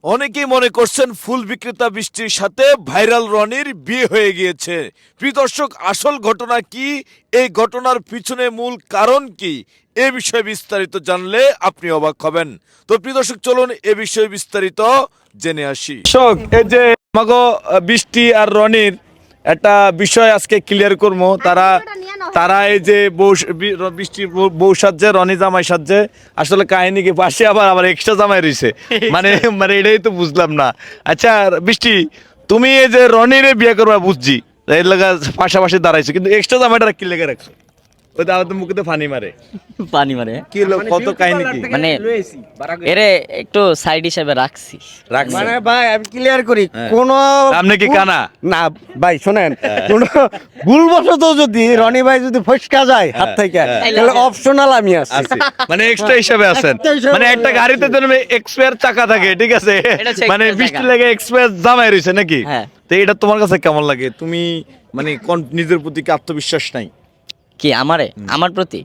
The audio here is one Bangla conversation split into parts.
অনেকেই মনে করছেন ফুল বিক্রেতা বৃষ্টির সাথে ভাইরাল রনির বিয়ে হয়ে গিয়েছে। প্রিয় দর্শক, আসল ঘটনা কি, এই ঘটনার পিছনে মূল কারণ কি, এ বিষয়ে বিস্তারিত জানলে আপনি অবাক হবেন। তো প্রিয় দর্শক, চলুন এ বিষয়ে বিস্তারিত জেনে আসি। দর্শক, এই যে আমাগো বৃষ্টি আর রনির একটা বিষয় আজকে ক্লিয়ার করবো। তারা এই যে বৃষ্টির বউ সাজছে, রনি জামাই সাজছে, আসলে কাহিনী কি পাশে আবার এক্সট্রা জামাই রয়েছে, মানে মানে এটাই তো বুঝলাম না। আচ্ছা বৃষ্টি, তুমি এই যে রনিরে বিয়ে করবা বুঝছি, এর লাগা পাশাপাশি দাঁড়াইছো, কিন্তু এক্সট্রা জামাইটা কি লেগে রাখছো? ওই তো আমাদের মুখে তো ফানি মারে কি কত কাহিনী কি, মানে এরে একটু সাইড হিসেবে রাখছি। মানে ভাই আমি ক্লিয়ার করি, কোন আপনি কি কানা? না ভাই শোনেন, কোন ভুলবশত যদি রনি ভাই যদি ফসকা যায় হাত থেকে, তাহলে অপশনাল আমি আছি, মানে এক্সট্রা হিসেবে আছেন। মানে একটা গাড়িতে তো এক্সপায়ার চাকা থাকে, ঠিক আছে, এটা হচ্ছে মানে extra বৃষ্টি চাকা। লাগে এক্সপায়ার জামাই রয়েছে নাকি? হ্যাঁ। তো এটা তোমার কাছে কেমন লাগে? তুমি মানে নিজের প্রতি কি আত্মবিশ্বাস নাই? কি আমারে আমার প্রতি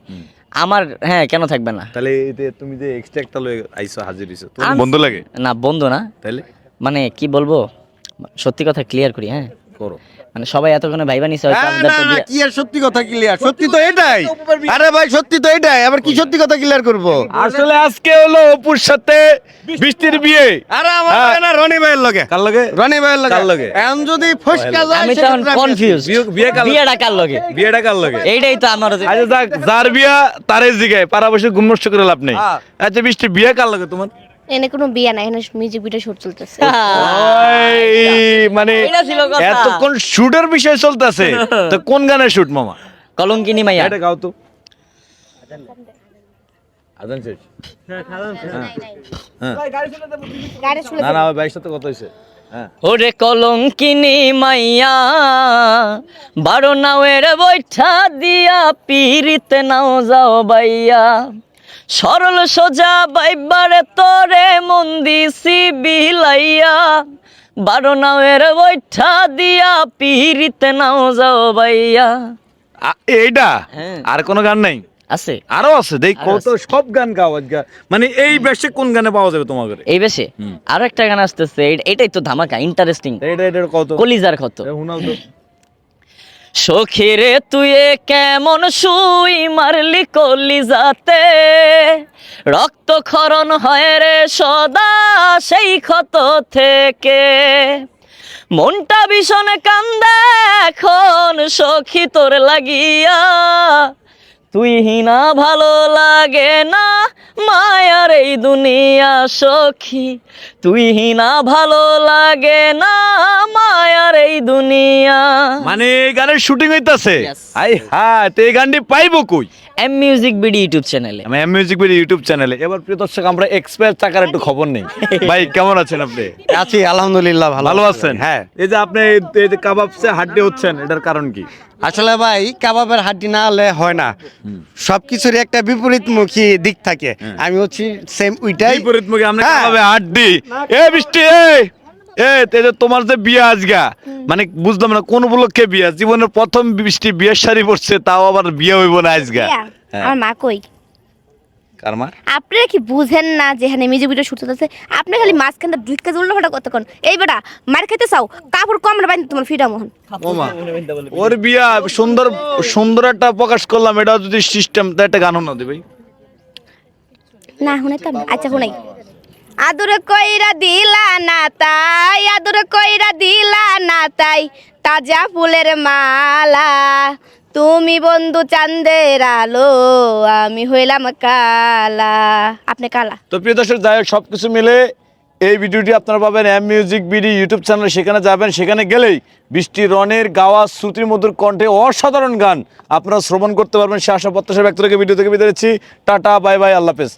আমার, হ্যাঁ কেন থাকবে না? তাহলে তুমি যে এক্সট্রা একটা লয়ে আইছো, হাজির হইছো, তোমার বন্ধু লাগে? না বন্ধু না, তাহলে মানে কি বলবো, সত্যি কথা ক্লিয়ার করি। হ্যাঁ, করো। মানে সবাই এতক্ষণে ভাইবা নিছে হয়তো আমাদের না তো না বিয়ে- কি আর সত্যি কথা ক্লিয়ার, সত্যি তো এটাই। আরে ভাই সত্যি তো এটাই, আবার কি সত্যি কথা ক্লিয়ার করব? আসলে আজকে হলো অপুর সাথে বৃষ্টির বিয়ে। আরে আমার হ্যাঁ। লাগে না, রনি ভাইয়ের লাগে। কার লাগে? রনি ভাইয়ের লাগে। কার লাগে? এখন যদি ফসকা যায় আমি তো সেক্ষেত্রে আমি কনফিউজ, বিয়ে কার লাগে? বিয়েটা কার লগে, বিয়েটা কার লাগে? এইটাই তো আমার আচ্ছা যাক, যার বিয়া তারে জিগায়, পাড়া বসে গুমনষ্ট করে লাভ নেই। হ্যাঁ। আচ্ছা বৃষ্টি, বিয়ে কার লাগে তোমার? এনে কোনো বিয়ে নাই, এনে মিউজিক ভিডিও শুট চলতেছে। ওই, মানে এটা ছিল কথা। এতক্ষণ শুটের বিষয় চলতেছে, তো কোন গানের শুট মামা? কলঙ্কিনী মাইয়া। এটা গাও তো। আজান শেষ। হ্যাঁ। গাড়ি শুনে না না, ভাইয়ের সাথে কথা হয়েছে। হ্যাঁ। ওরে কলঙ্কিনী মাইয়া, বারো নাওয়ের বৈঠা দিয়া পিরিতে নাও যাও বাইয়া, সরল সোজা বাইবারে তোরে মন দিছি বিলাইয়া, বারো নাওয়ের বৈঠা দিয়া পিরিতে নাও যাও বাইয়া। এইটা হ্যাঁ। আর কোনো গান নাই? আছে, আরো আছে, দেখ আরো কত সব গান গাও আজকে। মানে এই বেশে কোন গানে পাওয়া যাবে তোমার ঘরে? এই বেশে আরো একটা গান আসতেছে, এটাই তো ধামাকা, ইন্টারেস্টিং, এটা কত কলিজার ক্ষত। হুনাও তো। সখিরে তুই কেমন শুই মারলি কলিজাতে, রক্ত ক্ষরণ হয় রে সদা সেই ক্ষত থেকে, মনটা ভীষণ কান্দে এখন সখী তোর লাগিয়া, তুই হিনা ভালো লাগে না মায়ার এই দুনিয়া সখী, তুই হিনা ভালো লাগে না মায়ার এই দুনিয়া। মানে এই গানের শুটিং হইতাছে? Yes. আই হ্যাঁ, তো এই গানটি পাইবো কই? এম মিউজিক বিডি ইউটিউব চ্যানেলে। আমি এম মিউজিক ভিডিও ইউটিউব চ্যানেলে। এবার প্রিয় দর্শক, আমরা এক্সপায়ার চাকার একটু খবর নেই। ভাই কেমন আছেন আপনি? আছি আলহামদুলিল্লাহ, ভালো আছেন? হ্যাঁ। এই যে আপনি এই যে কাবাবসে হাড্ডি হচ্ছেন, এটার কারণ কি? আসলে ভাই কাবাবের হাড্ডি না হলে হয় না, সবকিছুরই একটা বিপরীতমুখী দিক থাকে। আমি হচ্ছি সেম ওইটাই। বিপরীতমুখী আমরা হ্যাঁ। কাবাবে হাড্ডি। এ বৃষ্টি, তোমার যে বিয়ে আজগা, মানে বুঝলাম না কোন উপলক্ষে বিয়ে? জীবনের প্রথম বৃষ্টি বিয়ের শাড়ি পরছে, তাও আবার বিয়ে হইব না আজগা। হ্যাঁ। আমার মা কই? কার মা? আপনারা কি বুঝেন না যেখানে মিউজিক ভিডিও শুট চলতেছে, আপনি খালি মাঝখানটা দুই কাজ উল্টো ফাটা কতক্ষণ? এই বেটা মার খেতে চাও, কাপড় কম না বাইন তোমার ফিডা মোহন। ও মা, ওর বিয়া সুন্দর সুন্দর একটা প্রকাশ করলাম, এটা যদি সিস্টেম, তো একটা গানও না দিবে। না শুনাইতাম, আচ্ছা শুনাই। আদর কইরা দিলা না তাই, আদর কইরা দিলা না তাই, তাজা ফুলের মালা, তুমি বন্ধু চাঁদের আলো, আমি হইলাম কালা। আপনি কালা। তো প্রিয় দর্শক, যাই হোক, সবকিছু মিলে এই ভিডিওটি আপনারা পাবেন M music BD YouTube channel. সেখানে যাবেন, সেখানে গেলেই বৃষ্টি রনের গাওয়া শ্রুতির মধুর কণ্ঠে অসাধারণ গান আপনারা শ্রবণ করতে পারবেন। সে আশা প্রত্যাশা ব্যক্ত রেখে ভিডিও থেকে বিদায় নিচ্ছি। টাটা, বাই বাই, আল্লাহ হাফেজ।